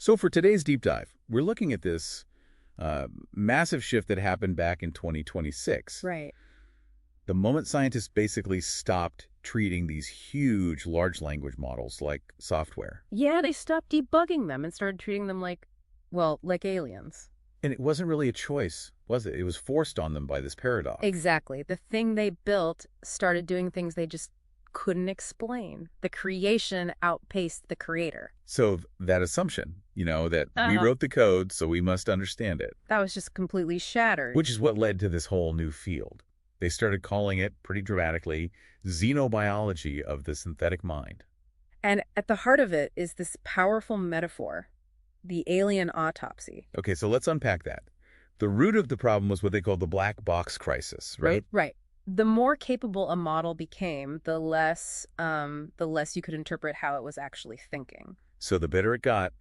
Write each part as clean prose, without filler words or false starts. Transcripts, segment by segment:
So for today's deep dive, we're looking at this massive shift that happened back in 2026. Right. The moment scientists basically stopped treating these huge large language models like software. Yeah, they stopped debugging them and started treating them like, well, like aliens. And it wasn't really a choice, was it? It was forced on them by this paradox. Exactly. The thing they built started doing things they just couldn't explain. The creation outpaced the creator. So that assumption, that we Uh-huh. wrote the code, so we must understand it, That was just completely shattered. which is what led to this whole new field. They started calling it, pretty dramatically, xenobiology of the synthetic mind. And at the heart of it is this powerful metaphor, the alien autopsy. Okay, so let's unpack that. The root of the problem was what they call the black box crisis, right? Right. The more capable a model became, the less you could interpret how it was actually thinking. So the better it got,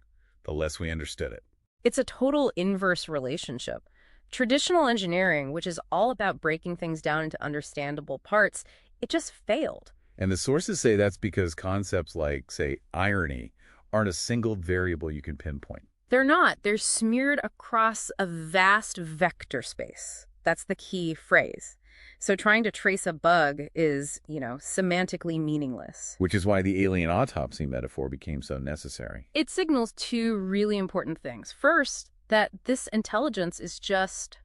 the less we understood it. It's a total inverse relationship. Traditional engineering, which is all about breaking things down into understandable parts, it just failed. And the sources say that's because concepts like, say, irony aren't a single variable you can pinpoint. They're not. They're smeared across a vast vector space. That's the key phrase. So trying to trace a bug is, semantically meaningless. Which is why the alien autopsy metaphor became so necessary. It signals two really important things. First, that this intelligence is just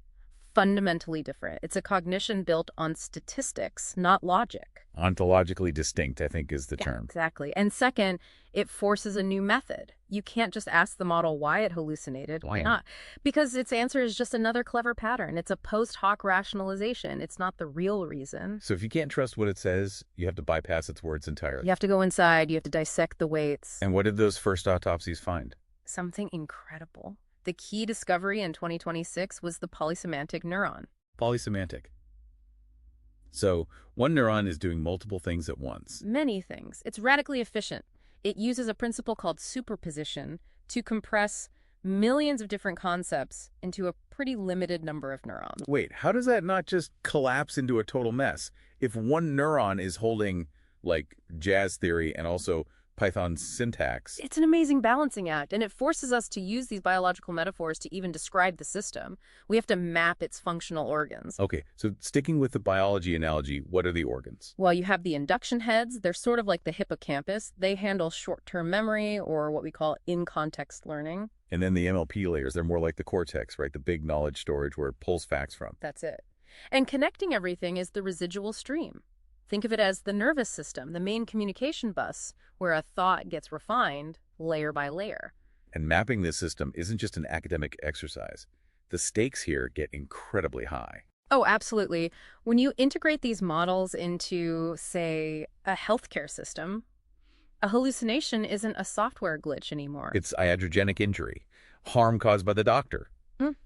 fundamentally different. It's a cognition built on statistics, not logic. Ontologically distinct, I think, is the term. Exactly. And second, it forces a new method. You can't just ask the model why it hallucinated. Why not? Because its answer is just another clever pattern. It's a post hoc rationalization. It's not the real reason. So if you can't trust what it says, you have to bypass its words entirely. You have to go inside. You have to dissect the weights. And what did those first autopsies find? Something incredible. The key discovery in 2026 was the polysemantic neuron. Polysemantic. So one neuron is doing multiple things at once. Many things. It's radically efficient. It uses a principle called superposition to compress millions of different concepts into a pretty limited number of neurons. Wait, how does that not just collapse into a total mess? If one neuron is holding, like, jazz theory and also Python syntax. It's an amazing balancing act, and it forces us to use these biological metaphors to even describe the system. We have to map its functional organs. Okay, so sticking with the biology analogy, what are the organs? Well, you have the induction heads. They're sort of like the hippocampus. They handle short-term memory, or what we call in-context learning. And then the MLP layers, they're more like the cortex, right? The big knowledge storage where it pulls facts from. That's it. And connecting everything is the residual stream. Think of it as the nervous system, the main communication bus, where a thought gets refined layer by layer. And mapping this system isn't just an academic exercise. The stakes here get incredibly high. Oh, absolutely. When you integrate these models into, say, a healthcare system, a hallucination isn't a software glitch anymore. It's iatrogenic injury, harm caused by the doctor,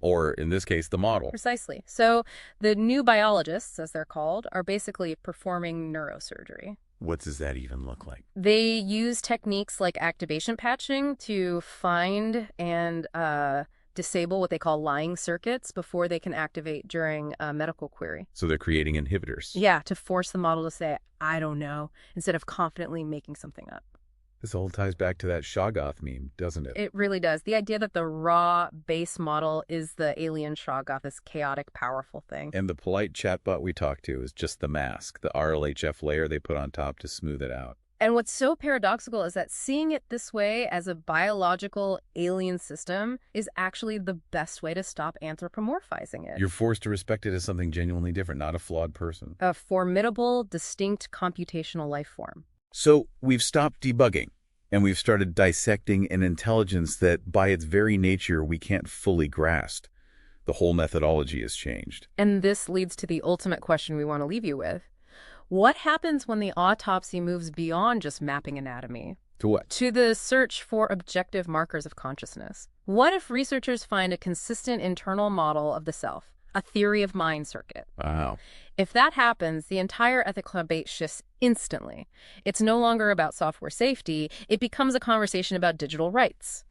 or in this case, the model. Precisely. So the new biologists, as they're called, are basically performing neurosurgery. What does that even look like? They use techniques like activation patching to find and disable what they call lying circuits before they can activate during a medical query. So they're creating inhibitors. Yeah, to force the model to say, I don't know, instead of confidently making something up. This all ties back to that Shoggoth meme, doesn't it? It really does. The idea that the raw base model is the alien Shoggoth, this chaotic, powerful thing. And the polite chatbot we talk to is just the mask, the RLHF layer they put on top to smooth it out. And what's so paradoxical is that seeing it this way as a biological alien system is actually the best way to stop anthropomorphizing it. You're forced to respect it as something genuinely different, not a flawed person. A formidable, distinct computational life form. So we've stopped debugging, and we've started dissecting an intelligence that, by its very nature, we can't fully grasp. The whole methodology has changed. And this leads to the ultimate question we want to leave you with. What happens when the autopsy moves beyond just mapping anatomy? To what? To the search for objective markers of consciousness. What if researchers find a consistent internal model of the self, a theory of mind circuit? Wow. If that happens, the entire ethical debate shifts instantly. It's no longer about software safety. It becomes a conversation about digital rights.